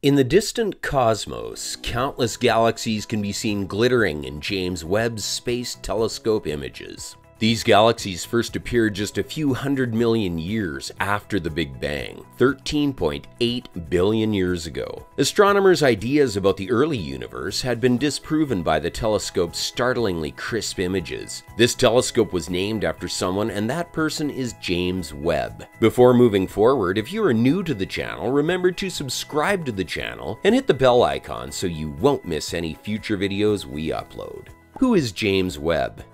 In the distant cosmos, countless galaxies can be seen glittering in James Webb Space Telescope images. These galaxies first appeared just a few 100 million years after the Big Bang, 13.8 billion years ago. Astronomers' ideas about the early universe had been disproven by the telescope's startlingly crisp images. This telescope was named after someone, and that person is James Webb. Before moving forward, if you are new to the channel, remember to subscribe to the channel and hit the bell icon so you won't miss any future videos we upload. Who is James Webb?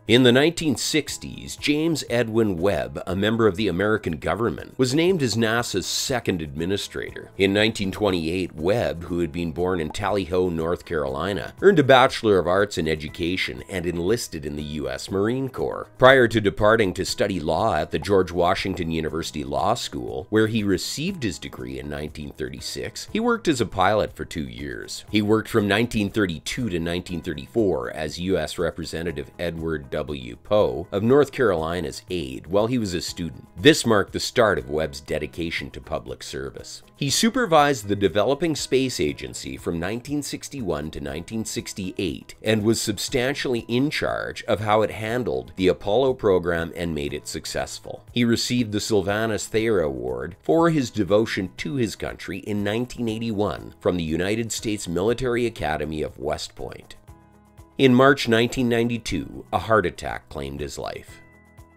In the 1960s, James Edwin Webb, a member of the American government, was named as NASA's second administrator. In 1928, Webb, who had been born in Tally Ho, North Carolina, earned a Bachelor of Arts in Education and enlisted in the U.S. Marine Corps. Prior to departing to study law at the George Washington University Law School, where he received his degree in 1936, he worked as a pilot for 2 years. He worked from 1932 to 1934 as U.S. Representative Edward W. Poe of North Carolina's aide while he was a student. This marked the start of Webb's dedication to public service. He supervised the developing space agency from 1961 to 1968 and was substantially in charge of how it handled the Apollo program and made it successful. He received the Sylvanus Thayer Award for his devotion to his country in 1981 from the United States Military Academy of West Point. In March 1992, a heart attack claimed his life.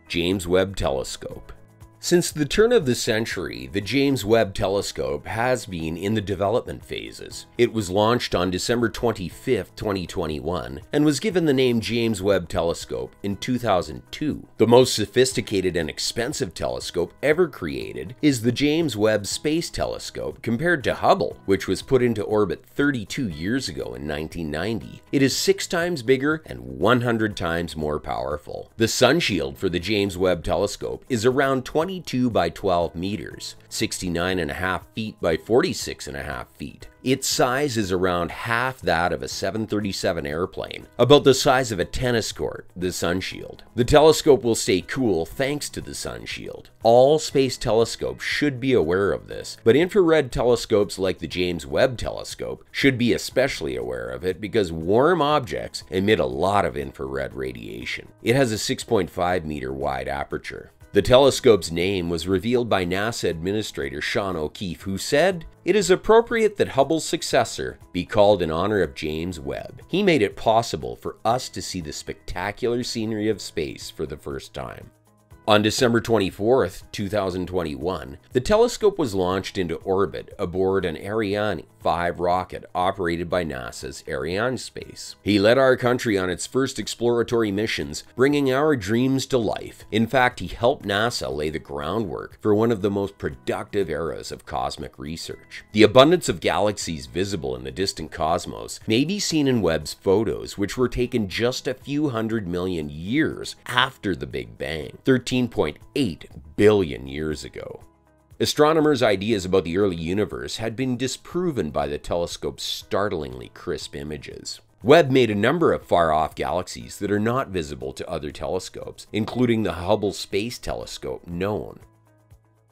James Webb Telescope. Since the turn of the century, the James Webb Telescope has been in the development phases. It was launched on December 25, 2021, and was given the name James Webb Telescope in 2002. The most sophisticated and expensive telescope ever created is the James Webb Space Telescope compared to Hubble, which was put into orbit 32 years ago in 1990. It is 6 times bigger and 100 times more powerful. The sun shield for the James Webb Telescope is around 22 by 12 meters, 69.5 feet by 46.5 feet. Its size is around half that of a 737 airplane, about the size of a tennis court, the sun shield. The telescope will stay cool thanks to the sun shield. All space telescopes should be aware of this, but infrared telescopes like the James Webb Telescope should be especially aware of it because warm objects emit a lot of infrared radiation. It has a 6.5 meter wide aperture. The telescope's name was revealed by NASA Administrator Sean O'Keefe, who said, "It is appropriate that Hubble's successor be called in honor of James Webb. He made it possible for us to see the spectacular scenery of space for the first time." On December 24, 2021, the telescope was launched into orbit aboard an Ariane 5 rocket operated by NASA's Arianespace. He led our country on its first exploratory missions, bringing our dreams to life. In fact, he helped NASA lay the groundwork for one of the most productive eras of cosmic research. The abundance of galaxies visible in the distant cosmos may be seen in Webb's photos, which were taken just a few 100 million years after the Big Bang, 13.8 billion years ago. Astronomers' ideas about the early universe had been disproven by the telescope's startlingly crisp images. Webb made a number of far-off galaxies that are not visible to other telescopes, including the Hubble Space Telescope known.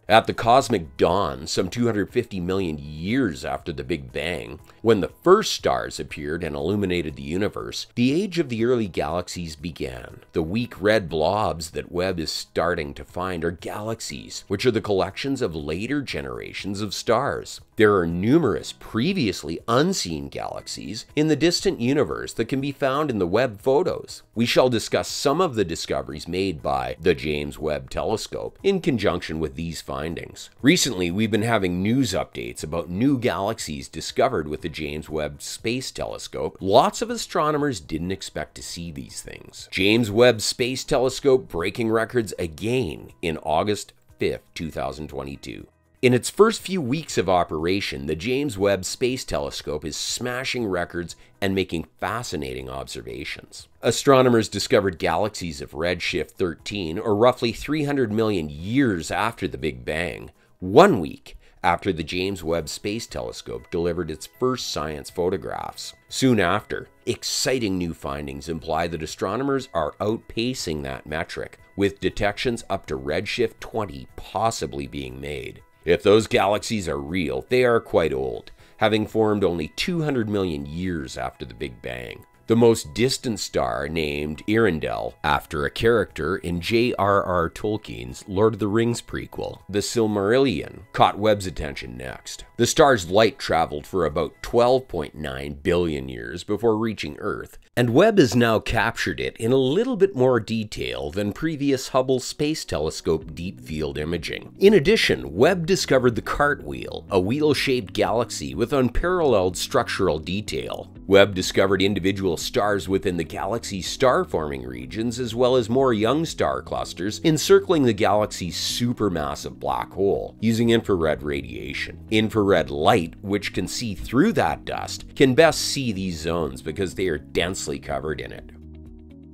At the cosmic dawn, some 250 million years after the Big Bang, when the first stars appeared and illuminated the universe, the age of the early galaxies began. The weak red blobs that Webb is starting to find are galaxies, which are the collections of later generations of stars. There are numerous previously unseen galaxies in the distant universe that can be found in the Webb photos. We shall discuss some of the discoveries made by the James Webb Telescope in conjunction with these findings. Recently, we've been having news updates about new galaxies discovered with the James Webb Space Telescope. Lots of astronomers didn't expect to see these things. James Webb Space Telescope breaking records again in August 5, 2022. In its first few weeks of operation, the James Webb Space Telescope is smashing records and making fascinating observations. Astronomers discovered galaxies of redshift 13, or roughly 300 million years after the Big Bang, 1 week after the James Webb Space Telescope delivered its first science photographs. Soon after, exciting new findings imply that astronomers are outpacing that metric, with detections up to redshift 20 possibly being made. If those galaxies are real, they are quite old, having formed only 200 million years after the Big Bang. The most distant star, named Earendel, after a character in J.R.R. Tolkien's Lord of the Rings prequel, The Silmarillion, caught Webb's attention next. The star's light traveled for about 12.9 billion years before reaching Earth, and Webb has now captured it in a little bit more detail than previous Hubble Space Telescope deep field imaging. In addition, Webb discovered the Cartwheel, a wheel-shaped galaxy with unparalleled structural detail. Webb discovered individual stars within the galaxy's star-forming regions, as well as more young star clusters encircling the galaxy's supermassive black hole using infrared radiation. Infrared light, which can see through that dust, can best see these zones because they are densely covered in it.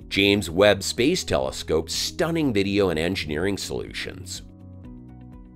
James Webb Space Telescope's stunning video and engineering solutions.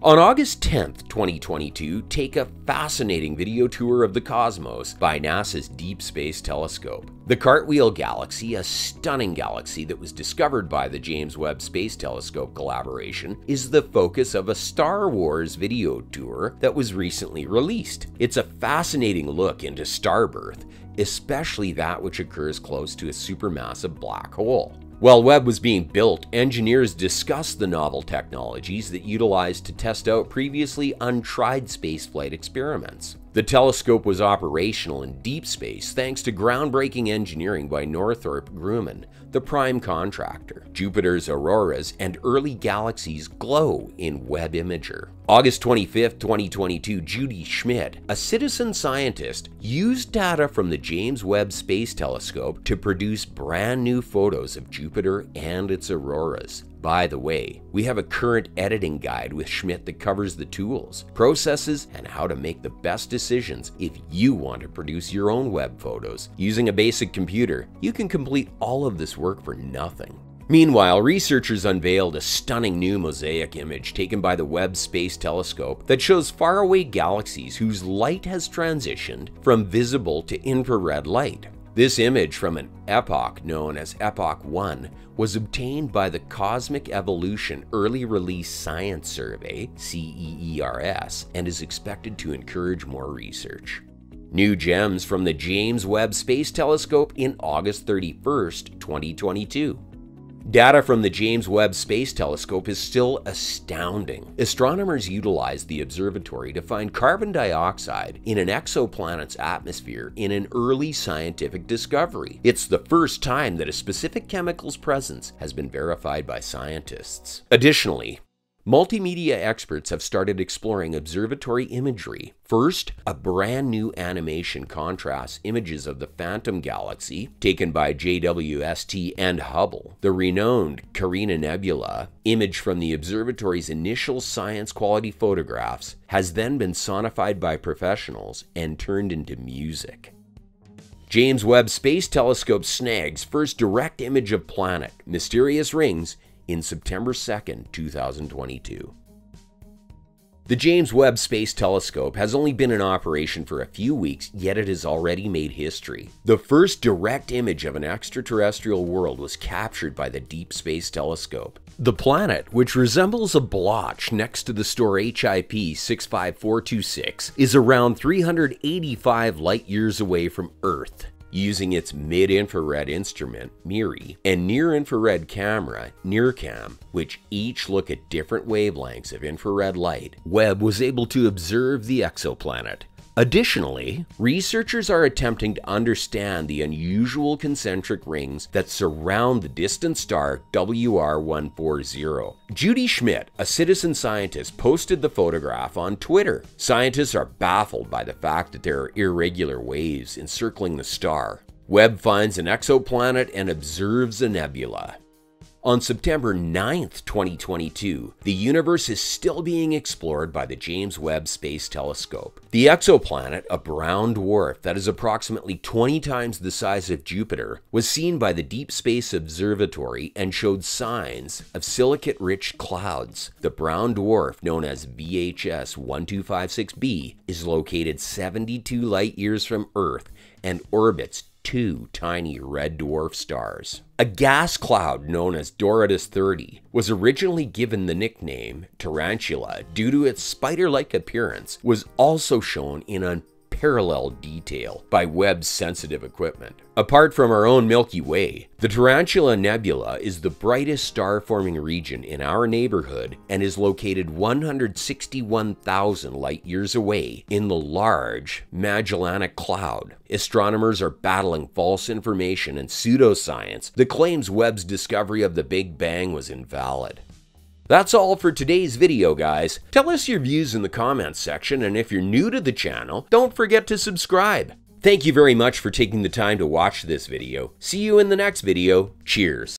On August 10th, 2022, take a fascinating video tour of the cosmos by NASA's Deep Space Telescope. The Cartwheel Galaxy, a stunning galaxy that was discovered by the James Webb Space Telescope collaboration, is the focus of a Star Wars video tour that was recently released. It's a fascinating look into star birth, especially that which occurs close to a supermassive black hole. While Webb was being built, engineers discussed the novel technologies that utilized to test out previously untried spaceflight experiments. The telescope was operational in deep space thanks to groundbreaking engineering by Northrop Grumman, the prime contractor. Jupiter's auroras and early galaxies glow in Webb Imager. August 25, 2022, Judy Schmidt, a citizen scientist, used data from the James Webb Space Telescope to produce brand new photos of Jupiter and its auroras. By the way, we have a current editing guide with Schmidt that covers the tools, processes, and how to make the best decisions if you want to produce your own Webb photos. Using a basic computer, you can complete all of this work for nothing. Meanwhile, researchers unveiled a stunning new mosaic image taken by the Webb Space Telescope that shows faraway galaxies whose light has transitioned from visible to infrared light. This image from an epoch known as Epoch 1 was obtained by the Cosmic Evolution Early Release Science Survey, CEERS, and is expected to encourage more research. New gems from the James Webb Space Telescope in August 31st, 2022. Data from the James Webb Space Telescope is still astounding. Astronomers utilized the observatory to find carbon dioxide in an exoplanet's atmosphere in an early scientific discovery. It's the first time that a specific chemical's presence has been verified by scientists. Additionally, multimedia experts have started exploring observatory imagery. First, a brand new animation contrasts images of the Phantom Galaxy, taken by JWST and Hubble, the renowned Carina Nebula. Image from the observatory's initial science quality photographs has then been sonified by professionals and turned into music. James Webb Space Telescope Snags' first direct image of planet, Mysterious Rings, in September 2nd, 2022. The James Webb Space Telescope has only been in operation for a few weeks, yet it has already made history. The first direct image of an extraterrestrial world was captured by the Deep Space Telescope. The planet, which resembles a blotch next to the star HIP 65426, is around 385 light-years away from Earth. Using its mid-infrared instrument, MIRI, and near-infrared camera, NIRCam, which each look at different wavelengths of infrared light, Webb was able to observe the exoplanet. Additionally, researchers are attempting to understand the unusual concentric rings that surround the distant star WR140. Judy Schmidt, a citizen scientist, posted the photograph on Twitter. Scientists are baffled by the fact that there are irregular waves encircling the star. Webb finds an exoplanet and observes a nebula. On September 9th, 2022, the universe is still being explored by the James Webb Space Telescope. The exoplanet, a brown dwarf that is approximately 20 times the size of Jupiter, was seen by the Deep Space Observatory and showed signs of silicate-rich clouds. The brown dwarf, known as VHS 1256b, is located 72 light-years from Earth and orbits two tiny red dwarf stars. A gas cloud known as Doradus 30 was originally given the nickname Tarantula due to its spider-like appearance, was also shown in unparalleled detail by Webb's sensitive equipment. Apart from our own Milky Way, the Tarantula Nebula is the brightest star-forming region in our neighborhood and is located 161,000 light-years away in the large Magellanic Cloud. Astronomers are battling false information and pseudoscience that claims Webb's discovery of the Big Bang was invalid. That's all for today's video, guys. Tell us your views in the comments section, and if you're new to the channel, don't forget to subscribe. Thank you very much for taking the time to watch this video. See you in the next video. Cheers.